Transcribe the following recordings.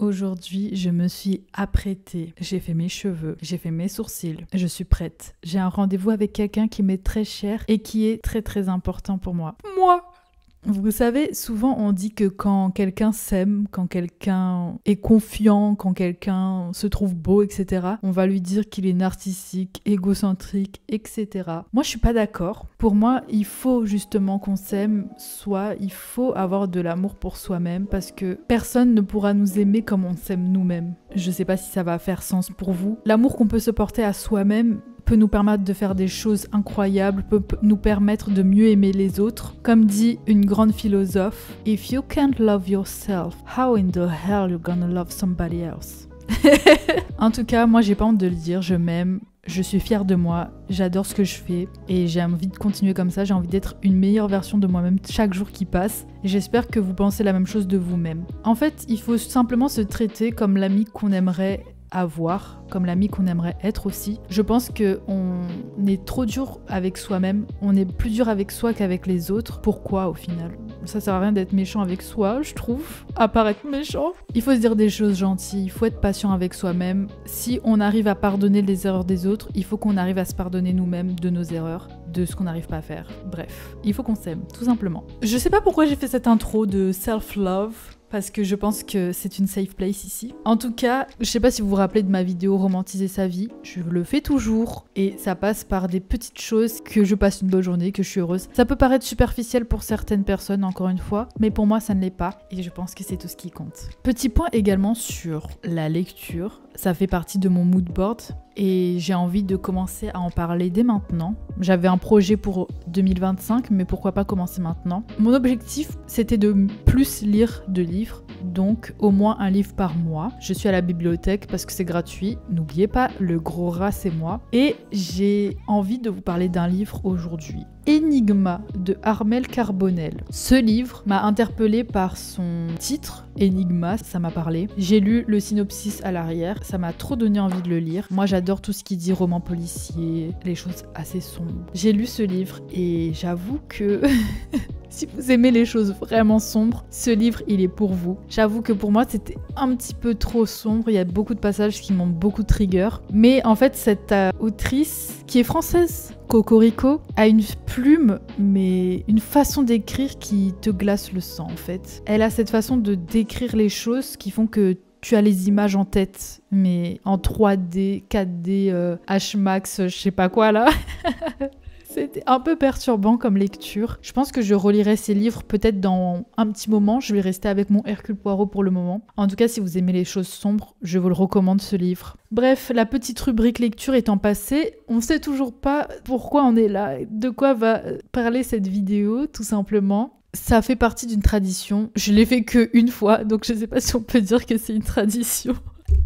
Aujourd'hui, je me suis apprêtée. J'ai fait mes cheveux, j'ai fait mes sourcils. Je suis prête. J'ai un rendez-vous avec quelqu'un qui m'est très cher et qui est très très important pour moi. Moi! Vous savez, souvent on dit que quand quelqu'un s'aime, quand quelqu'un est confiant, quand quelqu'un se trouve beau, etc., on va lui dire qu'il est narcissique, égocentrique, etc. Moi, je suis pas d'accord. Pour moi, il faut justement qu'on s'aime, soit il faut avoir de l'amour pour soi-même, parce que personne ne pourra nous aimer comme on s'aime nous-mêmes. Je sais pas si ça va faire sens pour vous. L'amour qu'on peut se porter à soi-même peut nous permettre de faire des choses incroyables, peut nous permettre de mieux aimer les autres. Comme dit une grande philosophe, « If you can't love yourself, how in the hell you gonna love somebody else ?» En tout cas, moi j'ai pas honte de le dire, je m'aime, je suis fière de moi, j'adore ce que je fais et j'ai envie de continuer comme ça, j'ai envie d'être une meilleure version de moi-même chaque jour qui passe. Et j'espère que vous pensez la même chose de vous-même. En fait, il faut simplement se traiter comme l'ami qu'on aimerait avoir, comme l'ami qu'on aimerait être aussi. Je pense qu'on est trop dur avec soi-même, on est plus dur avec soi qu'avec les autres. Pourquoi au final ? Ça sert à rien d'être méchant avec soi, je trouve, à part être méchant. Il faut se dire des choses gentilles, il faut être patient avec soi-même. Si on arrive à pardonner les erreurs des autres, il faut qu'on arrive à se pardonner nous-mêmes de nos erreurs, de ce qu'on n'arrive pas à faire. Bref, il faut qu'on s'aime, tout simplement. Je sais pas pourquoi j'ai fait cette intro de self-love, parce que je pense que c'est une safe place ici. En tout cas, je sais pas si vous vous rappelez de ma vidéo Romantiser sa vie, je le fais toujours et ça passe par des petites choses, que je passe une bonne journée, que je suis heureuse. Ça peut paraître superficiel pour certaines personnes, encore une fois, mais pour moi ça ne l'est pas et je pense que c'est tout ce qui compte. Petit point également sur la lecture, ça fait partie de mon mood board et j'ai envie de commencer à en parler dès maintenant. J'avais un projet pour 2025, mais pourquoi pas commencer maintenant. Mon objectif, c'était de plus lire de livres, donc au moins un livre par mois. Je suis à la bibliothèque parce que c'est gratuit. N'oubliez pas, le gros rat, c'est moi. Et j'ai envie de vous parler d'un livre aujourd'hui. Enigma de Armelle Carbonell. Ce livre m'a interpellée par son titre, Enigma, ça m'a parlé. J'ai lu le synopsis à l'arrière, ça m'a trop donné envie de le lire. Moi j'adore tout ce qui dit roman policier, les choses assez sombres. J'ai lu ce livre et j'avoue que si vous aimez les choses vraiment sombres, ce livre il est pour vous. J'avoue que pour moi c'était un petit peu trop sombre, il y a beaucoup de passages qui m'ont beaucoup trigger. Mais en fait cette autrice qui est française, Cocorico, a une plume, mais une façon d'écrire qui te glace le sang en fait. Elle a cette façon de décrire les choses qui font que tu as les images en tête, mais en 3D, 4D, Hmax, je sais pas quoi là. C'était un peu perturbant comme lecture. Je pense que je relirai ces livres peut-être dans un petit moment. Je vais rester avec mon Hercule Poirot pour le moment. En tout cas, si vous aimez les choses sombres, je vous le recommande ce livre. Bref, la petite rubrique lecture étant passée, on sait toujours pas pourquoi on est là, de quoi va parler cette vidéo, tout simplement. Ça fait partie d'une tradition. Je l'ai fait qu'une fois, donc je sais pas si on peut dire que c'est une tradition.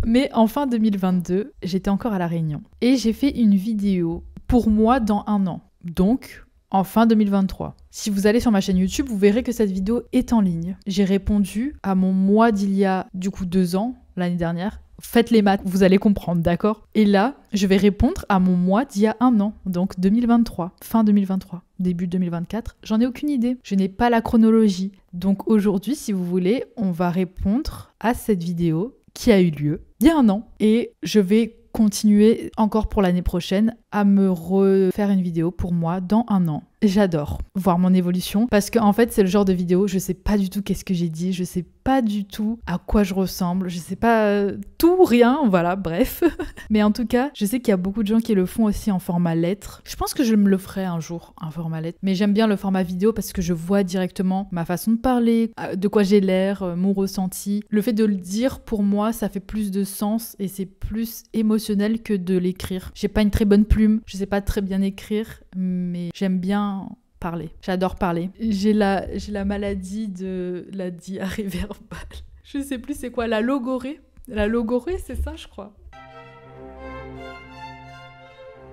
Mais en fin 2022, j'étais encore à La Réunion. Et j'ai fait une vidéo pour moi dans un an. Donc, en fin 2023. Si vous allez sur ma chaîne YouTube, vous verrez que cette vidéo est en ligne. J'ai répondu à mon moi d'il y a du coup 2 ans, l'année dernière. Faites les maths, vous allez comprendre, d'accord? Et là, je vais répondre à mon moi d'il y a 1 an, donc 2023, fin 2023, début 2024. J'en ai aucune idée, je n'ai pas la chronologie. Donc aujourd'hui, si vous voulez, on va répondre à cette vidéo qui a eu lieu il y a 1 an. Et je vais continuer encore pour l'année prochaine à me refaire une vidéo pour moi dans 1 an. J'adore voir mon évolution parce que en fait c'est le genre de vidéo, je sais pas du tout qu'est-ce que j'ai dit, je sais pas du tout à quoi je ressemble, je sais pas tout, rien, voilà, bref. Mais en tout cas, je sais qu'il y a beaucoup de gens qui le font aussi en format lettre. Je pense que je me le ferai un jour, un format lettre. Mais j'aime bien le format vidéo parce que je vois directement ma façon de parler, de quoi j'ai l'air, mon ressenti. Le fait de le dire, pour moi, ça fait plus de sens et c'est plus émotionnel que de l'écrire. J'ai pas une très bonne plume, je sais pas très bien écrire, mais j'aime bien parler. J'adore parler. J'ai la maladie de la diarrhée verbale. Je sais plus c'est quoi, la logorrhée. La logorrhée, c'est ça, je crois.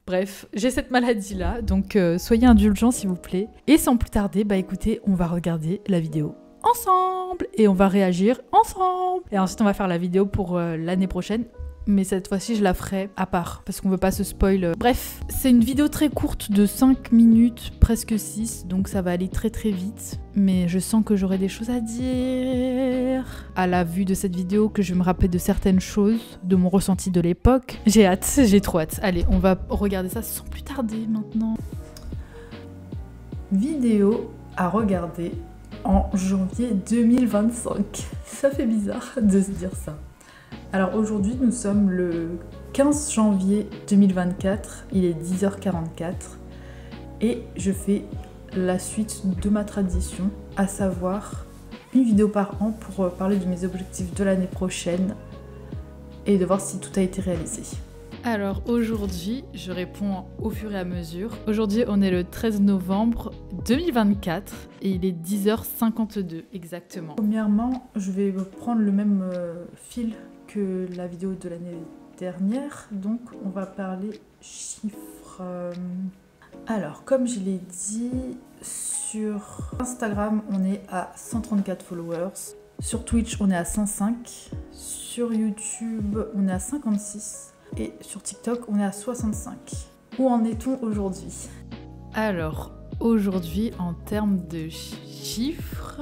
Bref, j'ai cette maladie-là, donc soyez indulgents s'il vous plaît. Et sans plus tarder, bah écoutez, on va regarder la vidéo ensemble et on va réagir ensemble. Et ensuite, on va faire la vidéo pour l'année prochaine. mais cette fois-ci je la ferai à part parce qu'on veut pas se spoil. Bref, c'est une vidéo très courte de 5 minutes, presque 6, donc ça va aller très très vite. Mais je sens que j'aurai des choses à dire à la vue de cette vidéo, que je vais me rappeler de certaines choses, de mon ressenti de l'époque. J'ai hâte, j'ai trop hâte. Allez, on va regarder ça sans plus tarder maintenant. Vidéo à regarder en janvier 2025. Ça fait bizarre de se dire ça. Alors aujourd'hui, nous sommes le 15 janvier 2024, il est 10h44 et je fais la suite de ma tradition, à savoir une vidéo par an pour parler de mes objectifs de l'année prochaine et de voir si tout a été réalisé. Alors aujourd'hui, je réponds au fur et à mesure. Aujourd'hui, on est le 13 novembre 2024 et il est 10h52 exactement. Premièrement, je vais prendre le même fil que la vidéo de l'année dernière, donc on va parler chiffres. Alors, comme je l'ai dit, sur Instagram, on est à 134 followers. Sur Twitch, on est à 105. Sur YouTube, on est à 56. Et sur TikTok, on est à 65. Où en est-on aujourd'hui? Alors, aujourd'hui, en termes de chiffres,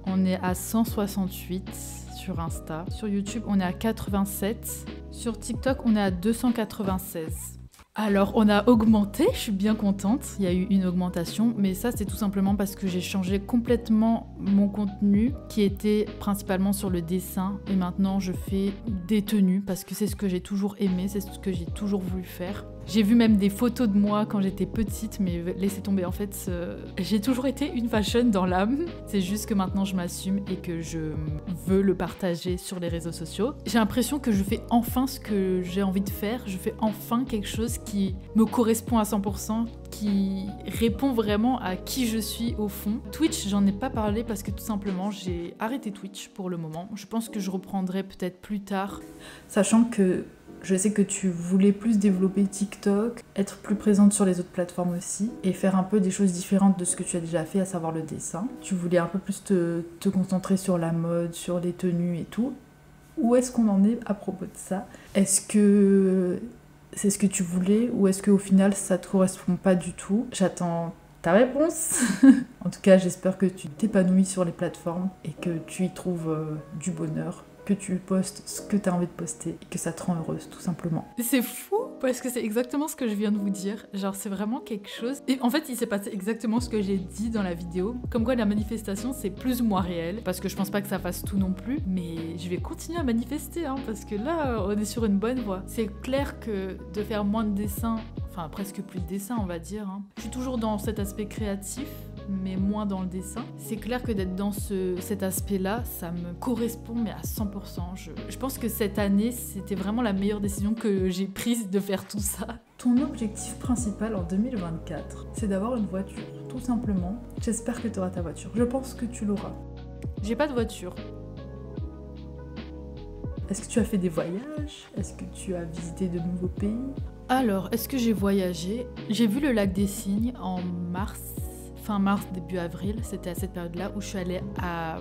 on est à 168 sur Insta. Sur YouTube, on est à 87. Sur TikTok, on est à 296. Alors, on a augmenté, je suis bien contente, il y a eu une augmentation, mais ça c'est tout simplement parce que j'ai changé complètement mon contenu qui était principalement sur le dessin et maintenant je fais des tenues parce que c'est ce que j'ai toujours aimé, c'est ce que j'ai toujours voulu faire. J'ai vu même des photos de moi quand j'étais petite, mais laissez tomber, en fait, j'ai toujours été une fashion dans l'âme. C'est juste que maintenant je m'assume et que je veux le partager sur les réseaux sociaux. J'ai l'impression que je fais enfin ce que j'ai envie de faire, je fais enfin quelque chose qui me correspond à 100%, qui répond vraiment à qui je suis au fond. Twitch, j'en ai pas parlé parce que tout simplement j'ai arrêté Twitch pour le moment. Je pense que je reprendrai peut-être plus tard. Sachant que je sais que tu voulais plus développer TikTok, être plus présente sur les autres plateformes aussi, et faire un peu des choses différentes de ce que tu as déjà fait, à savoir le dessin. Tu voulais un peu plus te concentrer sur la mode, sur les tenues et tout. Où est-ce qu'on en est à propos de ça? Est-ce que c'est ce que tu voulais ou est-ce qu'au final ça te correspond pas du tout? J'attends ta réponse. En tout cas, j'espère que tu t'épanouis sur les plateformes et que tu y trouves du bonheur, que tu postes ce que tu as envie de poster et que ça te rend heureuse, tout simplement. C'est fou parce que c'est exactement ce que je viens de vous dire. Genre, c'est vraiment quelque chose. Et en fait, il s'est passé exactement ce que j'ai dit dans la vidéo. Comme quoi, la manifestation, c'est plus ou moins réel. Parce que je pense pas que ça fasse tout non plus. Mais je vais continuer à manifester, hein, parce que là, on est sur une bonne voie. C'est clair que de faire moins de dessins, enfin presque plus de dessins, on va dire, hein. Je suis toujours dans cet aspect créatif, mais moins dans le dessin. C'est clair que d'être dans cet aspect-là, ça me correspond, mais à 100%. Je pense que cette année, c'était vraiment la meilleure décision que j'ai prise de faire tout ça. Ton objectif principal en 2024, c'est d'avoir une voiture, tout simplement. J'espère que tu auras ta voiture. Je pense que tu l'auras. J'ai pas de voiture. Est-ce que tu as fait des voyages? Est-ce que tu as visité de nouveaux pays? Alors, est-ce que j'ai voyagé? J'ai vu le lac des Cygnes en mars. Fin mars, début avril, c'était à cette période-là où je suis allée à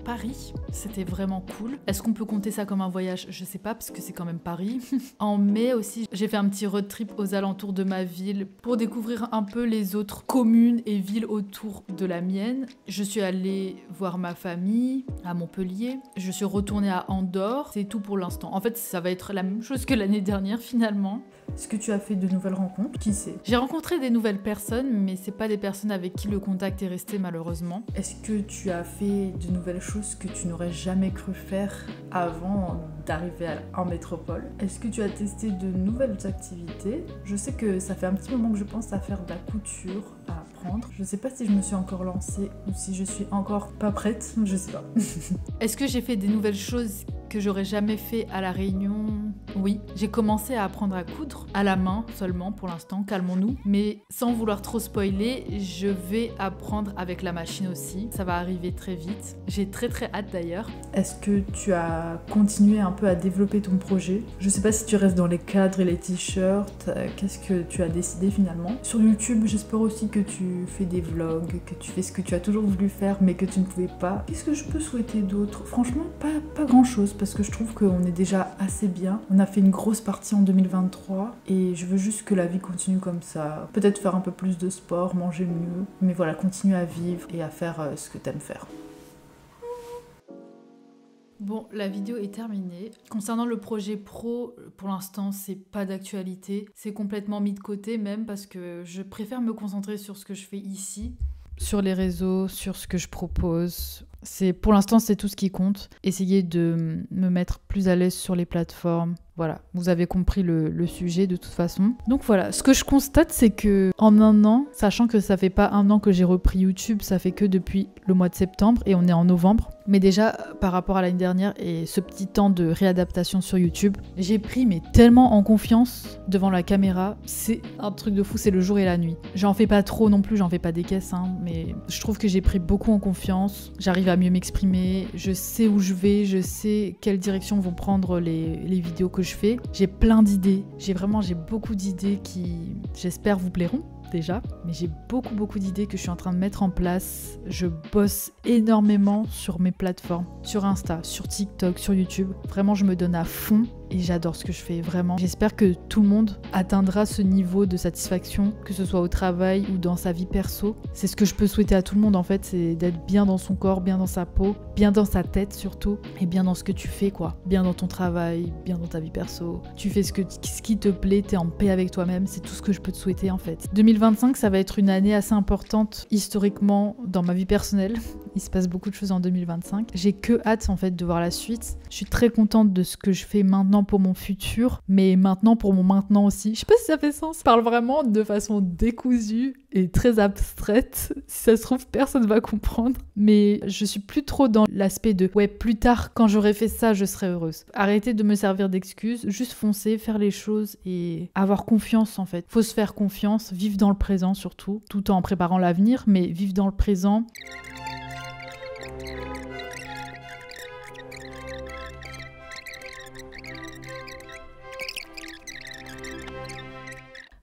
Paris. C'était vraiment cool. Est-ce qu'on peut compter ça comme un voyage? Je sais pas, parce que c'est quand même Paris. En mai aussi, j'ai fait un petit road trip aux alentours de ma ville pour découvrir un peu les autres communes et villes autour de la mienne. Je suis allée voir ma famille à Montpellier. Je suis retournée à Andorre. C'est tout pour l'instant. En fait, ça va être la même chose que l'année dernière finalement. Est-ce que tu as fait de nouvelles rencontres? Qui sait? J'ai rencontré des nouvelles personnes, mais c'est pas des personnes avec qui le contact est resté malheureusement. Est-ce que tu as fait de nouvelles choses que tu n'aurais jamais cru faire avant d'arriver en métropole? Est-ce que tu as testé de nouvelles activités? Je sais que ça fait un petit moment que je pense à faire de la couture, à apprendre. Je sais pas si je me suis encore lancée ou si je suis encore pas prête, je sais pas. Est-ce que j'ai fait des nouvelles choses que j'aurais jamais fait à La Réunion? Oui, j'ai commencé à apprendre à coudre, à la main seulement pour l'instant, calmons-nous. Mais sans vouloir trop spoiler, je vais apprendre avec la machine aussi. Ça va arriver très vite. J'ai très hâte d'ailleurs. Est-ce que tu as continué un peu à développer ton projet? Je sais pas si tu restes dans les cadres et les t-shirts. Qu'est-ce que tu as décidé finalement? Sur YouTube, j'espère aussi que tu fais des vlogs, que tu fais ce que tu as toujours voulu faire mais que tu ne pouvais pas. Qu'est-ce que je peux souhaiter d'autre? Franchement, pas grand chose parce que je trouve qu'on est déjà assez bien. On a fait une grosse partie en 2023 et je veux juste que la vie continue comme ça. Peut-être faire un peu plus de sport, manger mieux, mais voilà, continuer à vivre et à faire ce que t'aimes faire. Bon, la vidéo est terminée. Concernant le projet pro, pour l'instant, c'est pas d'actualité. C'est complètement mis de côté même parce que je préfère me concentrer sur ce que je fais ici, sur les réseaux, sur ce que je propose. Pour l'instant, c'est tout ce qui compte. Essayer de me mettre plus à l'aise sur les plateformes. Voilà, vous avez compris le sujet de toute façon. Donc voilà, ce que je constate, c'est que en un an, sachant que ça fait pas un an que j'ai repris YouTube, ça fait que depuis le mois de septembre et on est en novembre. Mais déjà, par rapport à l'année dernière et ce petit temps de réadaptation sur YouTube, j'ai pris tellement en confiance devant la caméra. C'est un truc de fou, c'est le jour et la nuit. J'en fais pas trop non plus, j'en fais pas des caisses, mais je trouve que j'ai pris beaucoup en confiance. J'arrive à mieux m'exprimer, je sais où je vais, je sais quelle direction vont prendre les vidéos que je fais. J'ai plein d'idées, j'ai beaucoup d'idées qui, j'espère, vous plairont déjà, mais j'ai beaucoup d'idées que je suis en train de mettre en place. Je bosse énormément sur mes plateformes, sur Insta, sur TikTok, sur YouTube. Vraiment, je me donne à fond et j'adore ce que je fais, vraiment. J'espère que tout le monde atteindra ce niveau de satisfaction, que ce soit au travail ou dans sa vie perso. C'est ce que je peux souhaiter à tout le monde en fait, c'est d'être bien dans son corps, bien dans sa peau, bien dans sa tête surtout, et bien dans ce que tu fais quoi. Bien dans ton travail, bien dans ta vie perso. Tu fais ce qui te plaît, t'es en paix avec toi-même, c'est tout ce que je peux te souhaiter en fait. 2025, ça va être une année assez importante historiquement dans ma vie personnelle. Il se passe beaucoup de choses en 2025. J'ai que hâte en fait de voir la suite. Je suis très contente de ce que je fais maintenant pour mon futur, mais maintenant pour mon maintenant aussi. Je sais pas si ça fait sens. Je parle vraiment de façon décousue et très abstraite. Si ça se trouve, personne va comprendre. Mais je suis plus trop dans l'aspect de ouais, plus tard, quand j'aurai fait ça, je serai heureuse. Arrêtez de me servir d'excuses, juste foncer, faire les choses et avoir confiance en fait. Faut se faire confiance, vivre dans le présent surtout, tout en préparant l'avenir, mais vivre dans le présent.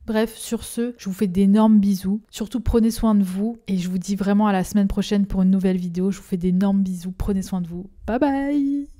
Bref, sur ce, je vous fais d'énormes bisous. Surtout, prenez soin de vous. Et je vous dis vraiment à la semaine prochaine pour une nouvelle vidéo. Je vous fais d'énormes bisous. Prenez soin de vous. Bye bye!